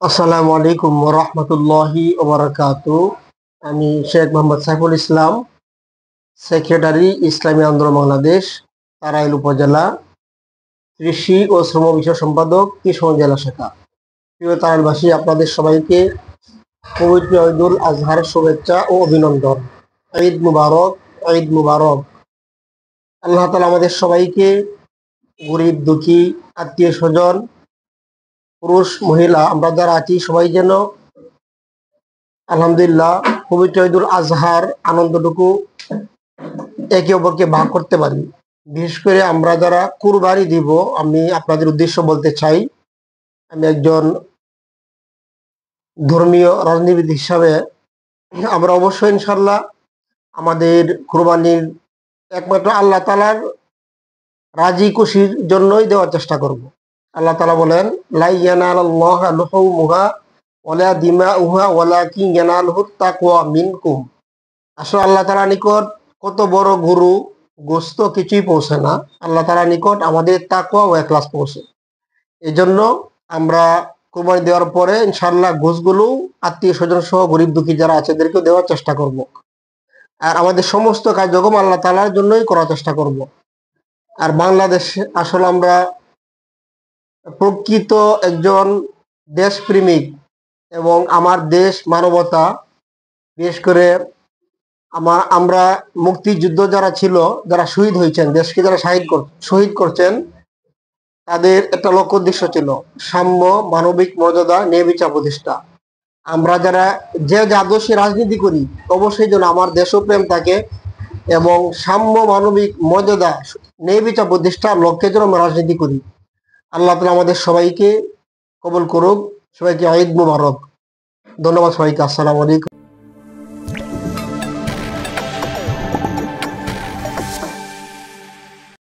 আসসালামু আলাইকুম রহমতুল্লাহি ওবারাকাতু। আমি শেখ মোহাম্মদ সাইফুল ইসলাম, সেক্রেটারি ইসলামী আন্দোলন বাংলাদেশ, তারাইল উপজেলা, কৃষি ও শ্রম বিষয় সম্পাদক, কিশোরগঞ্জ জেলা শাখা। প্রিয় তারাইলবাসী, আপনাদের সবাইকে পবিত্র ঈদুল আজহার শুভেচ্ছা ও অভিনন্দন। ঈদ মুবারক, ঈদ মুবারক। আল্লাহ তাআলা আমাদের সবাইকে গরিব দুঃখী, আত্মীয় স্বজন, পুরুষ মহিলা আমরা যারা আছি সবাই যেন আলহামদুলিল্লাহ পবিত্র ঈদুল আজহার আনন্দটুকু একে অপরকে ভাগ করতে পারি। বিশেষ করে আমরা যারা কুরবানি দিব, আমি আপনাদের উদ্দেশ্য বলতে চাই, আমি একজন ধর্মীয় রাজনীতিবিদ হিসাবে আমরা অবশ্যই ইনশাল্লাহ আমাদের কুরবানির একমাত্র আল্লাহ তাআলার রাজি খুশির জন্যই দেওয়ার চেষ্টা করব। আল্লাহ তাআলা বলেন, লা ইয়ানালাল্লাহু লুহুমুহা ওয়ালা দিমাউহা ওয়ালাকিন ইয়ানালুহুত তাকওয়া মিনকুম। আসলে আল্লাহ তাআলার নিকট কত বড় গরু গোস্ত কিছুই পৌঁছে না, আল্লাহ তাআলার নিকট আমাদের তাকওয়া ও ইখলাস পৌঁছে। এই জন্য আমরা কোরবানি দেওয়ার পরে ইনশাআল্লাহ গোশগুলো আত্মীয় স্বজন সহ গরিব দুঃখী যারা আছে এদেরকেও দেওয়ার চেষ্টা করব। আর আমাদের সমস্ত কার্যক্রম আল্লাহ তাআলার জন্যই করার চেষ্টা করব। আর বাংলাদেশে আসলে আমরা প্রকৃত একজন দেশপ্রেমিক এবং আমার দেশ মানবতা, বিশেষ করে আমরা মুক্তিযুদ্ধ যারা ছিল, যারা শহীদ হয়েছেন, দেশকে যারা শহীদ করছেন, তাদের একটা লক্ষ্য উদ্দেশ্য ছিল সাম্য, মানবিক মর্যাদা, ন্যায় বিচার প্রতিষ্ঠা। আমরা যারা যে আদর্শে রাজনীতি করি অবশ্যই যেন আমার দেশপ্রেম থাকে এবং সাম্য, মানবিক মর্যাদা, ন্যায় বিচার প্রতিষ্ঠার লক্ষ্যে যেন আমরা রাজনীতি করি। আল্লাহ তাআলা আমাদের সবাইকে কবুল করুক। সবাইকে ঈদ মুবারক। ধন্যবাদ সবাইকে। আসসালামু আলাইকুম।